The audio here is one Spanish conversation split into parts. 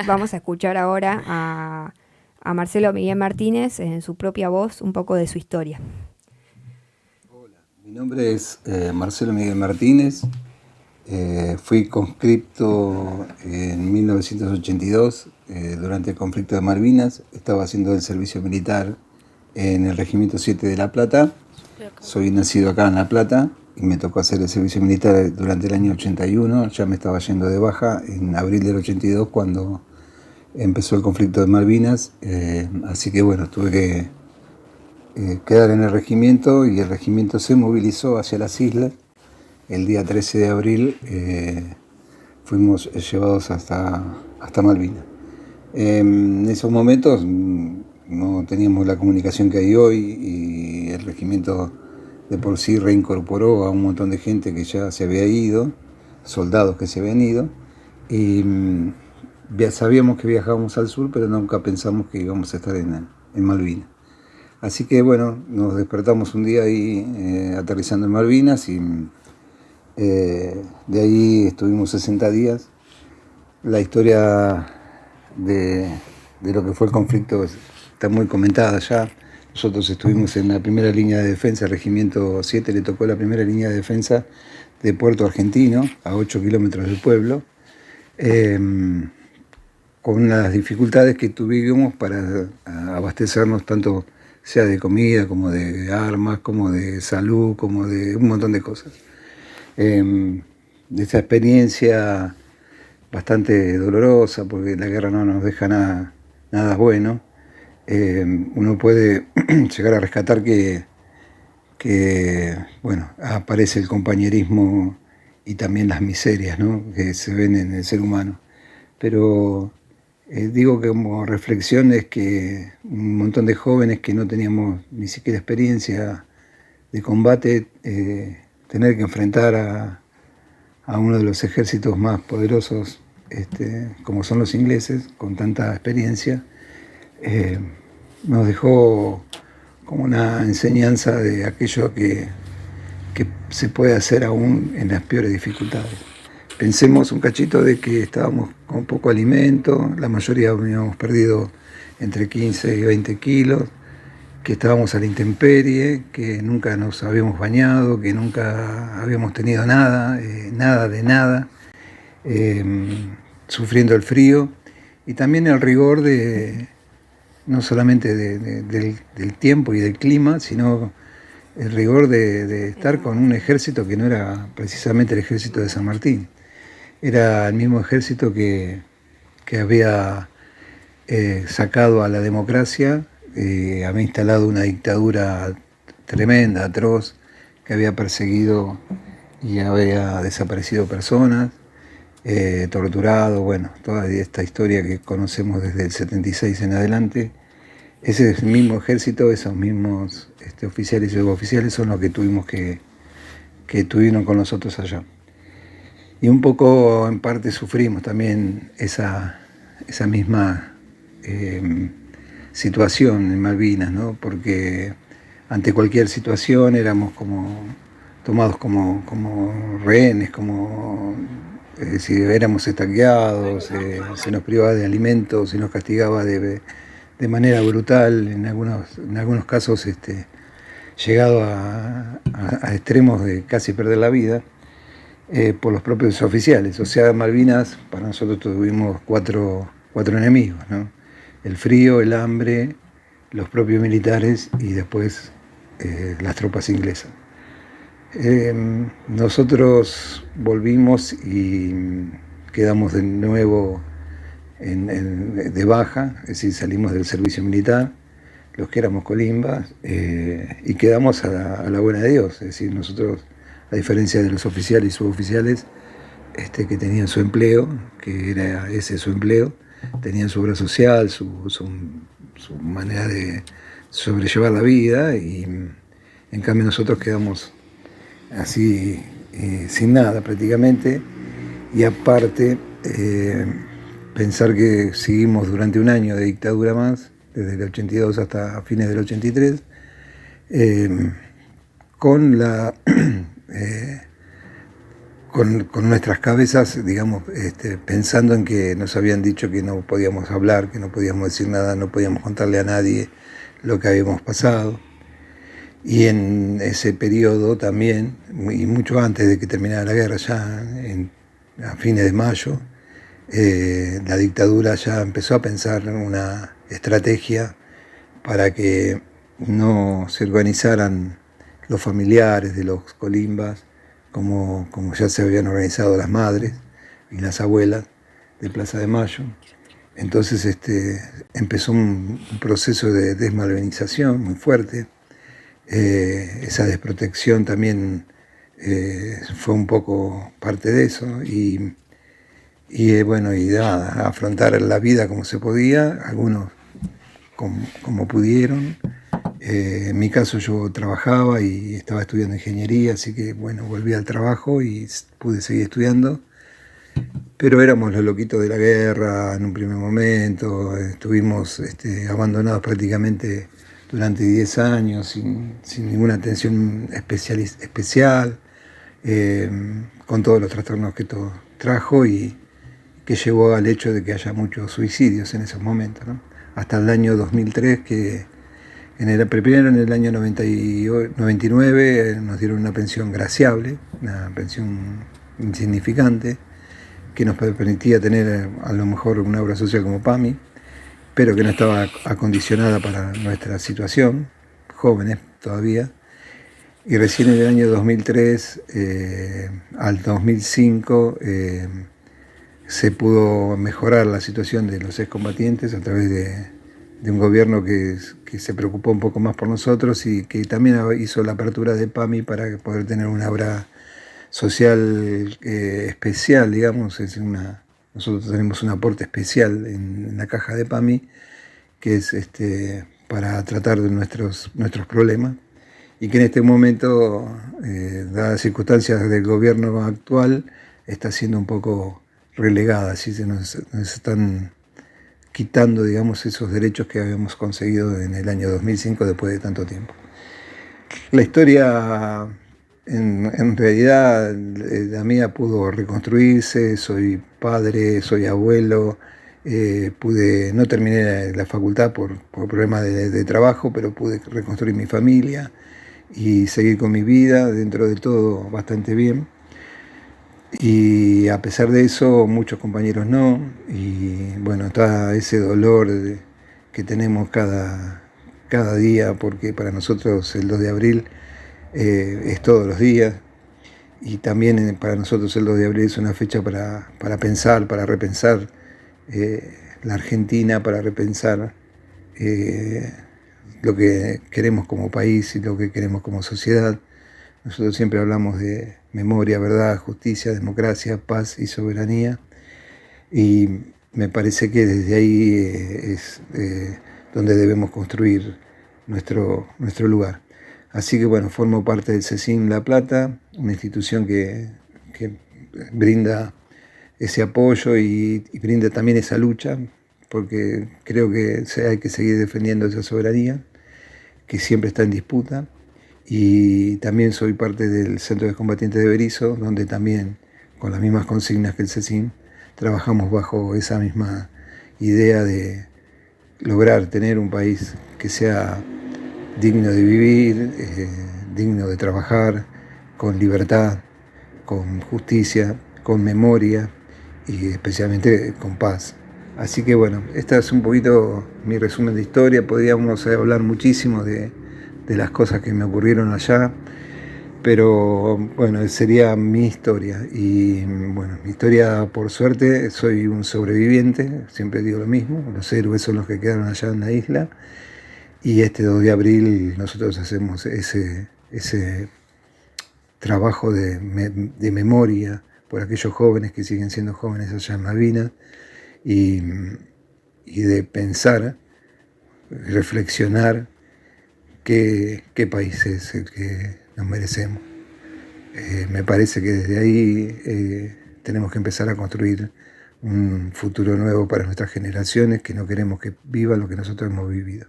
Vamos a escuchar ahora a Marcelo Miguel Martínez en su propia voz un poco de su historia. Mi nombre es Marcelo Miguel Martínez. Fui conscripto en 1982 durante el conflicto de Malvinas. Estaba haciendo el servicio militar en el Regimiento 7 de La Plata. Soy nacido acá en La Plata y me tocó hacer el servicio militar durante el año 81. Ya me estaba yendo de baja en abril del 82 cuando empezó el conflicto de Malvinas. Así que bueno, tuve que quedar en el regimiento y el regimiento se movilizó hacia las islas. El día 13 de abril fuimos llevados hasta Malvinas. En esos momentos no teníamos la comunicación que hay hoy y el regimiento de por sí reincorporó a un montón de gente que ya se había ido, soldados que se habían ido, y ya sabíamos que viajábamos al sur, pero nunca pensamos que íbamos a estar en Malvinas. Así que bueno, nos despertamos un día ahí aterrizando en Malvinas y de ahí estuvimos 60 días. La historia de lo que fue el conflicto está muy comentada ya. Nosotros estuvimos en la primera línea de defensa, el Regimiento 7 le tocó la primera línea de defensa de Puerto Argentino, a 8 kilómetros del pueblo, eh, con las dificultades que tuvimos para abastecernos tanto sea de comida como de armas, como de salud, como de un montón de cosas. De esta experiencia bastante dolorosa, porque la guerra no nos deja nada bueno, uno puede llegar a rescatar que, bueno, aparece el compañerismo y también las miserias, ¿no?, que se ven en el ser humano. Pero digo que como reflexión es que un montón de jóvenes que no teníamos ni siquiera experiencia de combate, tener que enfrentar a uno de los ejércitos más poderosos, como son los ingleses, con tanta experiencia, eh, nos dejó como una enseñanza de aquello que se puede hacer aún en las peores dificultades. Pensemos un cachito de que estábamos con poco alimento, la mayoría habíamos perdido entre 15 y 20 kilos, que estábamos a la intemperie, que nunca nos habíamos bañado, que nunca habíamos tenido nada, nada de nada, eh, sufriendo el frío y también el rigor de no solamente del tiempo y del clima, sino el rigor de estar con un ejército que no era precisamente el ejército de San Martín. Era el mismo ejército que había sacado a la democracia, había instalado una dictadura tremenda, atroz, que había perseguido y había desaparecido personas, torturado, bueno, toda esta historia que conocemos desde el 76 en adelante. Ese es el mismo ejército, esos mismos oficiales y suboficiales son los que que estuvieron con nosotros allá. Y un poco, en parte, sufrimos también esa misma situación en Malvinas, ¿no? Porque ante cualquier situación éramos como tomados como rehenes, si éramos estaqueados, se nos privaba de alimentos, se nos castigaba de manera brutal, en algunos casos llegado a extremos de casi perder la vida. Por los propios oficiales. O sea, Malvinas, para nosotros tuvimos cuatro enemigos, ¿no? El frío, el hambre, los propios militares y después las tropas inglesas. Nosotros volvimos y quedamos de nuevo de baja, es decir, salimos del servicio militar, los que éramos colimbas, y quedamos a la buena de Dios. Es decir, nosotros, a diferencia de los oficiales y suboficiales que tenían su empleo, que era ese su empleo, tenían su obra social, su manera de sobrellevar la vida, y en cambio nosotros quedamos así, sin nada prácticamente, y aparte pensar que seguimos durante un año de dictadura más, desde el 82 hasta fines del 83, con con nuestras cabezas, digamos, pensando en que nos habían dicho que no podíamos hablar, que no podíamos decir nada, no podíamos contarle a nadie lo que habíamos pasado. Y en ese periodo también, y mucho antes de que terminara la guerra, ya a fines de mayo, la dictadura ya empezó a pensar en una estrategia para que no se organizaran los familiares de los colimbas como ya se habían organizado las madres y las abuelas de Plaza de Mayo. Entonces empezó un proceso de desmalvenización muy fuerte. Esa desprotección también fue un poco parte de eso y bueno, y nada, afrontar la vida como se podía, algunos como pudieron. En mi caso yo trabajaba y estaba estudiando ingeniería, así que bueno, volví al trabajo y pude seguir estudiando. Pero éramos los loquitos de la guerra en un primer momento, estuvimos abandonados prácticamente durante 10 años sin ninguna atención especial, con todos los trastornos que esto trajo y que llevó al hecho de que haya muchos suicidios en esos momentos, ¿no? Hasta el año 2003, que primero en el año 99 nos dieron una pensión graciable, una pensión insignificante, que nos permitía tener a lo mejor una obra social como PAMI, pero que no estaba acondicionada para nuestra situación, jóvenes todavía. Y recién en el año 2003 al 2005 se pudo mejorar la situación de los excombatientes a través de un gobierno que se preocupó un poco más por nosotros y que también hizo la apertura de PAMI para poder tener una obra social especial, digamos. Nosotros tenemos un aporte especial en la caja de PAMI, que es para tratar de nuestros problemas, y que en este momento, dadas las circunstancias del gobierno actual, está siendo un poco relegada, así se nos están quitando, digamos, esos derechos que habíamos conseguido en el año 2005 después de tanto tiempo. La historia, en realidad, la mía pudo reconstruirse. Soy padre, soy abuelo, no terminé la facultad por problemas de trabajo, pero pude reconstruir mi familia y seguir con mi vida, dentro de todo bastante bien. Y a pesar de eso, muchos compañeros no, y bueno, está ese dolor que tenemos cada día, porque para nosotros el 2 de abril es todos los días, y también para nosotros el 2 de abril es una fecha para pensar, para repensar la Argentina, para repensar lo que queremos como país y lo que queremos como sociedad. Nosotros siempre hablamos de memoria, verdad, justicia, democracia, paz y soberanía, y me parece que desde ahí es donde debemos construir nuestro lugar. Así que bueno, formo parte del CECIN La Plata, una institución que brinda ese apoyo y brinda también esa lucha, porque creo que hay que seguir defendiendo esa soberanía, que siempre está en disputa. Y también soy parte del Centro de Combatientes de Berisso, donde también, con las mismas consignas que el CECIN, trabajamos bajo esa misma idea de lograr tener un país que sea digno de vivir, digno de trabajar, con libertad, con justicia, con memoria y especialmente con paz. Así que bueno, este es un poquito mi resumen de historia. Podríamos hablar muchísimo de las cosas que me ocurrieron allá, pero bueno, sería mi historia. Y bueno, mi historia, por suerte, soy un sobreviviente, siempre digo lo mismo, los héroes son los que quedaron allá en la isla, y este 2 de abril nosotros hacemos ese trabajo de memoria por aquellos jóvenes que siguen siendo jóvenes allá en Malvinas, y de pensar, reflexionar qué país es el que nos merecemos. Me parece que desde ahí tenemos que empezar a construir un futuro nuevo para nuestras generaciones, que no queremos que vivan lo que nosotros hemos vivido.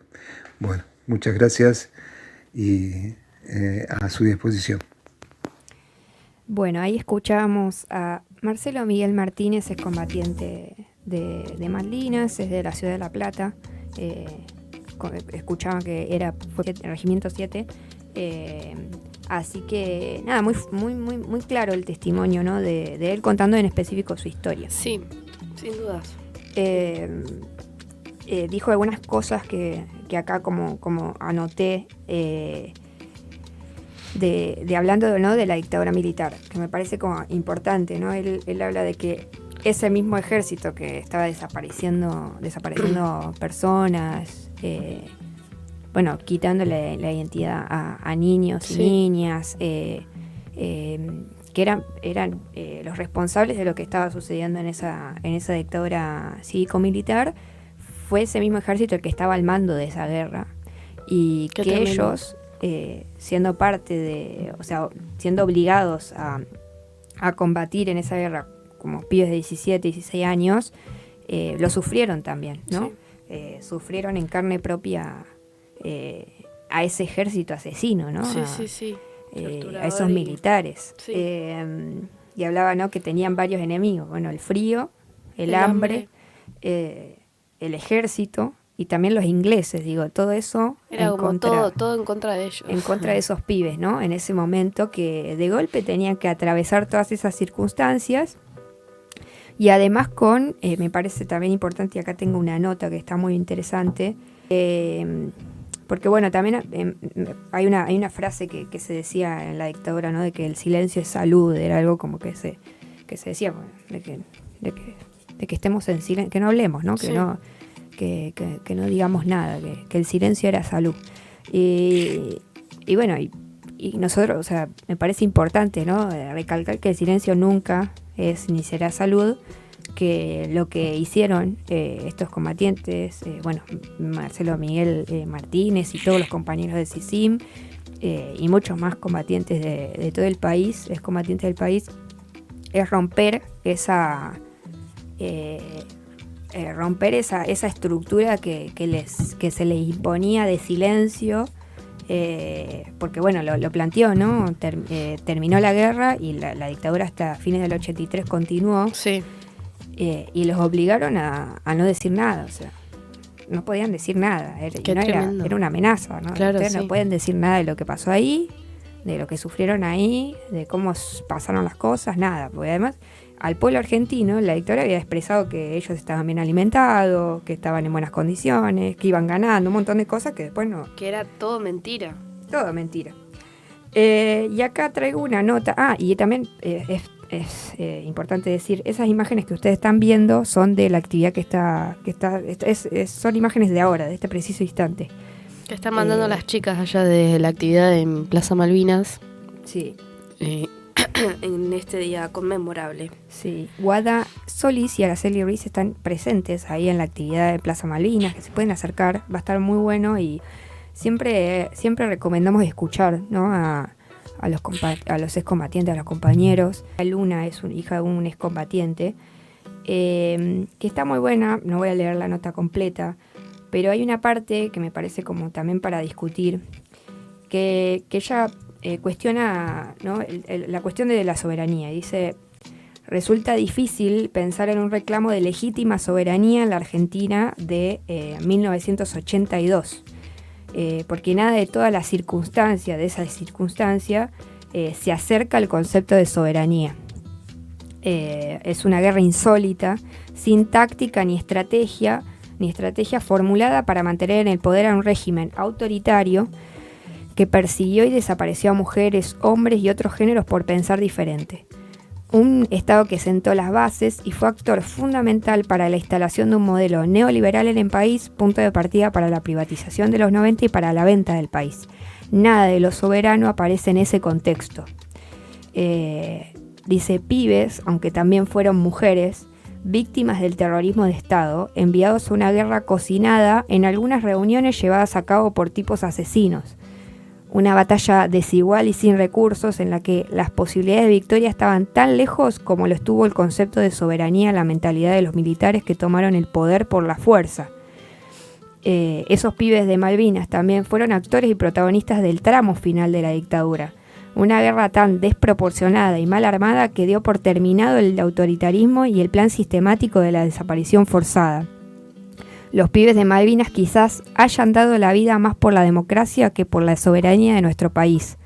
Bueno, muchas gracias y a su disposición. Bueno, ahí escuchábamos a Marcelo Miguel Martínez, es combatiente de Malvinas, es de la ciudad de La Plata. Escuchaba que fue el Regimiento 7. Así que nada, muy claro el testimonio, ¿no? de él contando en específico su historia. Sí, sin dudas. Dijo algunas cosas que acá como anoté, de hablando, ¿no? de la dictadura militar, que me parece como importante, ¿no? Él habla de que ese mismo ejército que estaba desapareciendo personas, quitándole la identidad a niños y niñas, que eran los responsables de lo que estaba sucediendo en esa dictadura cívico-militar, fue ese mismo ejército el que estaba al mando de esa guerra, y que tremendo. Ellos, siendo parte siendo obligados a combatir en esa guerra como pibes de 17, 16 años, lo sufrieron también, ¿no? Sí. Sufrieron en carne propia a ese ejército asesino, ¿no? Sí. A esos militares. Sí. Y hablaba, ¿no? que tenían varios enemigos. Bueno, el frío, el hambre. El ejército y también los ingleses, todo eso era como todo en contra de ellos. En contra de esos pibes, ¿no? En ese momento que de golpe tenían que atravesar todas esas circunstancias. Y además me parece también importante, y acá tengo una nota que está muy interesante, porque bueno, también hay una frase que se decía en la dictadura, ¿no? De que el silencio es salud, era algo como que se decía, bueno, de que estemos en silencio, que no hablemos, ¿no? Que no que no digamos nada, que el silencio era salud. Y bueno, y nosotros, o sea, me parece importante, ¿no? Recalcar que el silencio nunca es ni será salud, que lo que hicieron estos combatientes, Marcelo Miguel Martínez y todos los compañeros de CICIM, y muchos más combatientes de todo el país, excombatientes del país, es romper esa estructura que se les imponía de silencio, porque bueno, lo planteó, ¿no? Terminó la guerra y la dictadura hasta fines del 83 continuó. Sí. Y los obligaron a no decir nada, o sea, no podían decir nada, era una amenaza, ¿no? Claro, ustedes no pueden decir nada de lo que pasó ahí, de lo que sufrieron ahí, de cómo pasaron las cosas, nada, porque además al pueblo argentino la dictadura había expresado que ellos estaban bien alimentados, que estaban en buenas condiciones, que iban ganando, un montón de cosas que después no... Que era todo mentira. Todo mentira. Y acá traigo una nota, y también es importante decir, esas imágenes que ustedes están viendo son de la actividad son imágenes de ahora, de este preciso instante. Que están mandando las chicas allá de la actividad en Plaza Malvinas. Sí. En este día conmemorable. Sí. Guada Solís y Araceli Ruiz están presentes ahí en la actividad de Plaza Malvinas, que se pueden acercar, va a estar muy bueno, y siempre recomendamos escuchar, ¿no? a los excombatientes, a los compañeros. Luna es hija de un excombatiente, que está muy buena, no voy a leer la nota completa, pero hay una parte que me parece como también para discutir, que ella cuestiona, ¿no? la cuestión de la soberanía. Dice: resulta difícil pensar en un reclamo de legítima soberanía en la Argentina de 1982, porque nada de toda la circunstancia, de esa circunstancia, se acerca al concepto de soberanía. Es una guerra insólita, sin táctica ni estrategia formulada para mantener en el poder a un régimen autoritario que persiguió y desapareció a mujeres, hombres y otros géneros por pensar diferente. Un Estado que sentó las bases y fue actor fundamental para la instalación de un modelo neoliberal en el país, punto de partida para la privatización de los 90 y para la venta del país. Nada de lo soberano aparece en ese contexto. Dice: pibes, aunque también fueron mujeres, víctimas del terrorismo de Estado, enviados a una guerra cocinada en algunas reuniones llevadas a cabo por tipos asesinos. Una batalla desigual y sin recursos en la que las posibilidades de victoria estaban tan lejos como lo estuvo el concepto de soberanía en la mentalidad de los militares que tomaron el poder por la fuerza. Esos pibes de Malvinas también fueron actores y protagonistas del tramo final de la dictadura. Una guerra tan desproporcionada y mal armada que dio por terminado el autoritarismo y el plan sistemático de la desaparición forzada. Los pibes de Malvinas quizás hayan dado la vida más por la democracia que por la soberanía de nuestro país.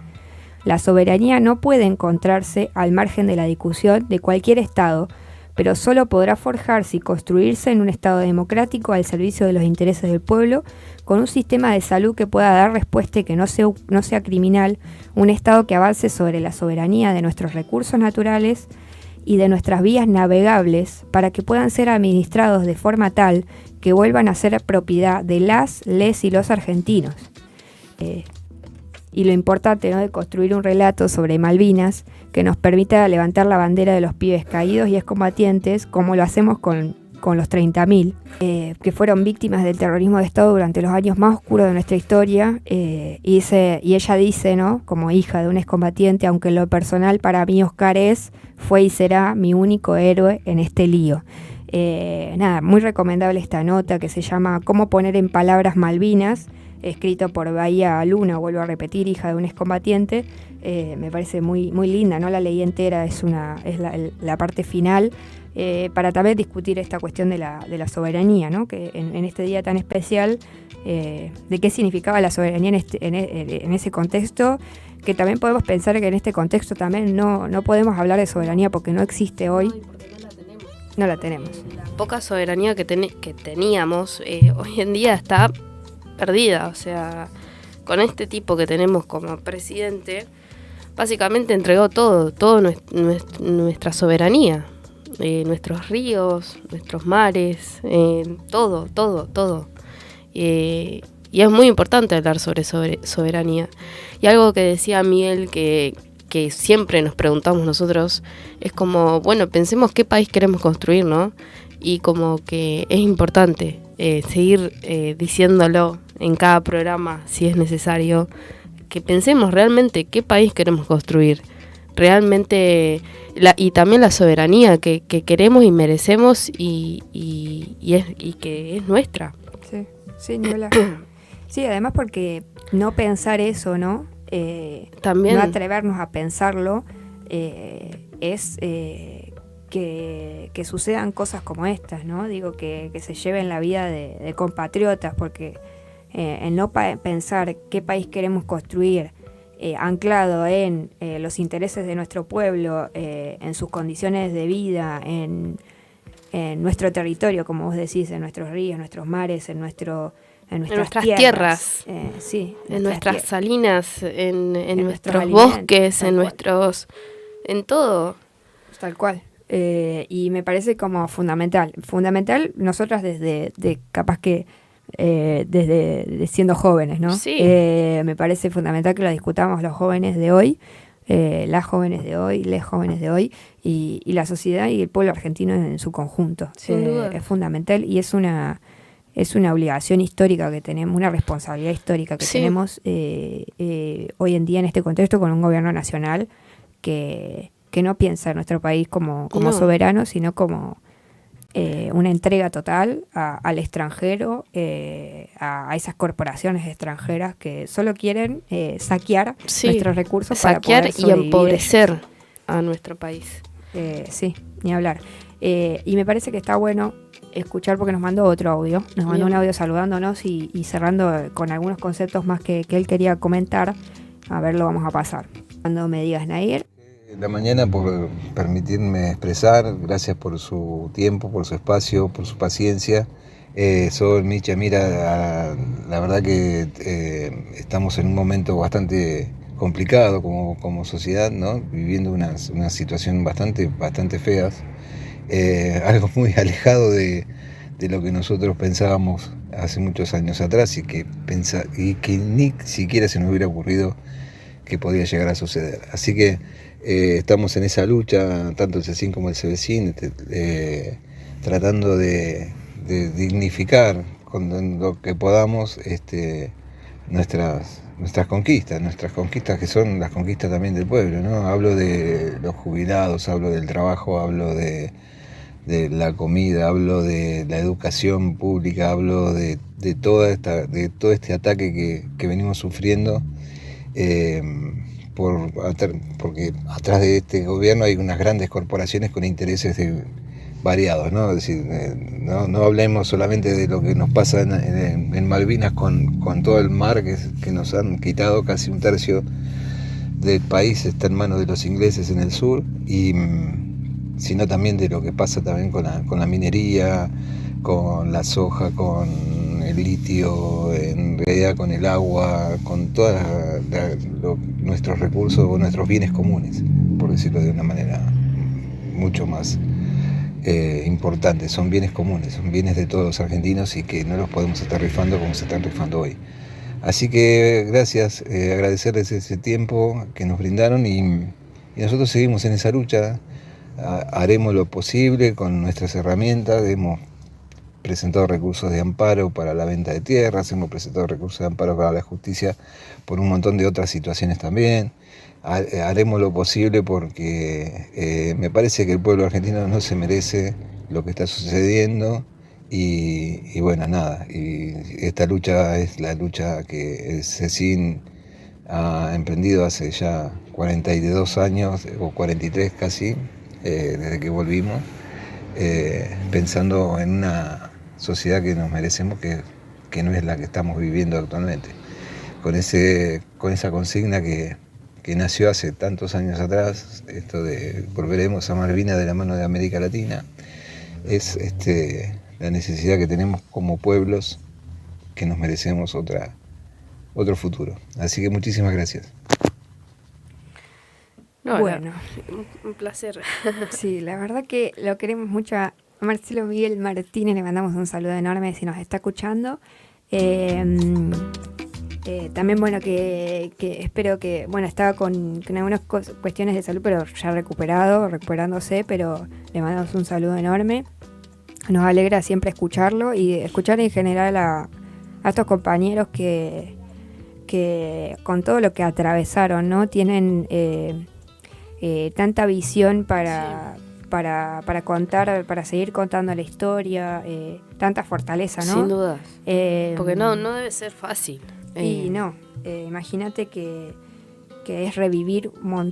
La soberanía no puede encontrarse al margen de la discusión de cualquier Estado, pero solo podrá forjarse y construirse en un Estado democrático al servicio de los intereses del pueblo, con un sistema de salud que pueda dar respuesta y que no sea criminal, un Estado que avance sobre la soberanía de nuestros recursos naturales y de nuestras vías navegables para que puedan ser administrados de forma tal que vuelvan a ser propiedad de les y los argentinos. Y lo importante, ¿no?, de construir un relato sobre Malvinas que nos permita levantar la bandera de los pibes caídos y excombatientes, como lo hacemos con los 30.000, que fueron víctimas del terrorismo de Estado durante los años más oscuros de nuestra historia. Y ella dice, ¿no?, como hija de un excombatiente, aunque en lo personal para mí Oscar fue y será mi único héroe en este lío. Nada, muy recomendable esta nota que se llama ¿Cómo poner en palabras Malvinas?, escrito por Bahía Luna, vuelvo a repetir, hija de un excombatiente. Me parece muy, muy linda, no la leí entera, es la parte final, para también discutir esta cuestión de la soberanía, ¿no?, que en este día tan especial, de qué significaba la soberanía en ese contexto, que también podemos pensar que en este contexto también no podemos hablar de soberanía porque no existe hoy. No la tenemos. La poca soberanía que teníamos hoy en día está perdida. O sea, con este tipo que tenemos como presidente, básicamente entregó todo nuestra soberanía, nuestros ríos, nuestros mares, todo. Y es muy importante hablar sobre soberanía. Y algo que decía Miguel que siempre nos preguntamos nosotros, es como, bueno, pensemos qué país queremos construir, ¿no? Y como que es importante seguir diciéndolo en cada programa, si es necesario, que pensemos realmente qué país queremos construir, realmente, y también la soberanía que queremos y merecemos y que es nuestra. Sí, Nicola. Sí, además porque no pensar eso, ¿no? También. No atrevernos a pensarlo es que sucedan cosas como estas, ¿no? Digo, que se lleven la vida de compatriotas, porque el no pensar qué país queremos construir anclado en los intereses de nuestro pueblo, en sus condiciones de vida, en nuestro territorio, como vos decís, en nuestros ríos, nuestros mares, en nuestras tierras, sí, en nuestras salinas, en nuestros bosques, en todo. Tal cual. Y me parece como fundamental nosotras desde capaz que desde siendo jóvenes, ¿no? Sí. Me parece fundamental que lo discutamos los jóvenes de hoy, las jóvenes de hoy, les jóvenes de hoy, y la sociedad y el pueblo argentino en su conjunto. Sin duda. Es fundamental y es una obligación histórica que tenemos, una responsabilidad histórica que tenemos hoy en día en este contexto, con un gobierno nacional que no piensa en nuestro país como soberano, sino como una entrega total al extranjero, a esas corporaciones extranjeras que solo quieren saquear nuestros recursos, saquear para poder y empobrecer a nuestro país. Sí, ni hablar. Y me parece que está bueno escuchar, porque nos mandó otro audio, un audio saludándonos y cerrando con algunos conceptos más que él quería comentar. A ver, lo vamos a pasar. Cuando me digas, Nair. La mañana por permitirme expresar, gracias por su tiempo, por su espacio, por su paciencia. Soy Micha, mira, la verdad que estamos en un momento bastante complicado como sociedad, ¿no? Viviendo una situación bastante fea, algo muy alejado de lo que nosotros pensábamos hace muchos años atrás y que ni siquiera se nos hubiera ocurrido que podía llegar a suceder. Así que estamos en esa lucha, tanto el CECIN como el CEBECIN, tratando de dignificar con lo que podamos nuestras conquistas, que son las conquistas también del pueblo, ¿no? Hablo de los jubilados, hablo del trabajo, hablo de la comida, hablo de la educación pública, hablo de todo este ataque que venimos sufriendo porque atrás de este gobierno hay unas grandes corporaciones con intereses variados, ¿no? Es decir, no hablemos solamente de lo que nos pasa en Malvinas con todo el mar que nos han quitado casi un tercio del país, está en manos de los ingleses en el sur, sino también de lo que pasa también con la minería, con la soja, con el litio, en realidad con el agua, con todos nuestros recursos o nuestros bienes comunes, por decirlo de una manera mucho más importante. Son bienes comunes, son bienes de todos los argentinos y que no los podemos estar rifando como se están rifando hoy. Así que gracias, agradecerles ese tiempo que nos brindaron y nosotros seguimos en esa lucha, haremos lo posible con nuestras herramientas, hemos presentado recursos de amparo para la venta de tierras, hemos presentado recursos de amparo para la justicia por un montón de otras situaciones también. Haremos lo posible porque me parece que el pueblo argentino no se merece lo que está sucediendo y bueno, nada, y esta lucha es la lucha que el CECIN ha emprendido hace ya 42 años o 43 casi, desde que volvimos, pensando en una sociedad que nos merecemos, que no es la que estamos viviendo actualmente, con esa consigna que nació hace tantos años atrás, esto de volveremos a Malvinas de la mano de América Latina, es la necesidad que tenemos como pueblos que nos merecemos otro futuro. Así que muchísimas gracias. No, Bueno, un placer. sí, la verdad que lo queremos mucho a Marcelo Miguel Martínez, le mandamos un saludo enorme si nos está escuchando. También, bueno, que espero que, bueno, estaba con algunas cuestiones de salud, pero ya recuperándose, pero le mandamos un saludo enorme. Nos alegra siempre escucharlo y escuchar en general a estos compañeros que con todo lo que atravesaron, ¿no? Tienen tanta visión para contar, para seguir contando la historia, tanta fortaleza, ¿no? Sin duda. Porque no debe ser fácil. Y no, imagínate que es revivir un montón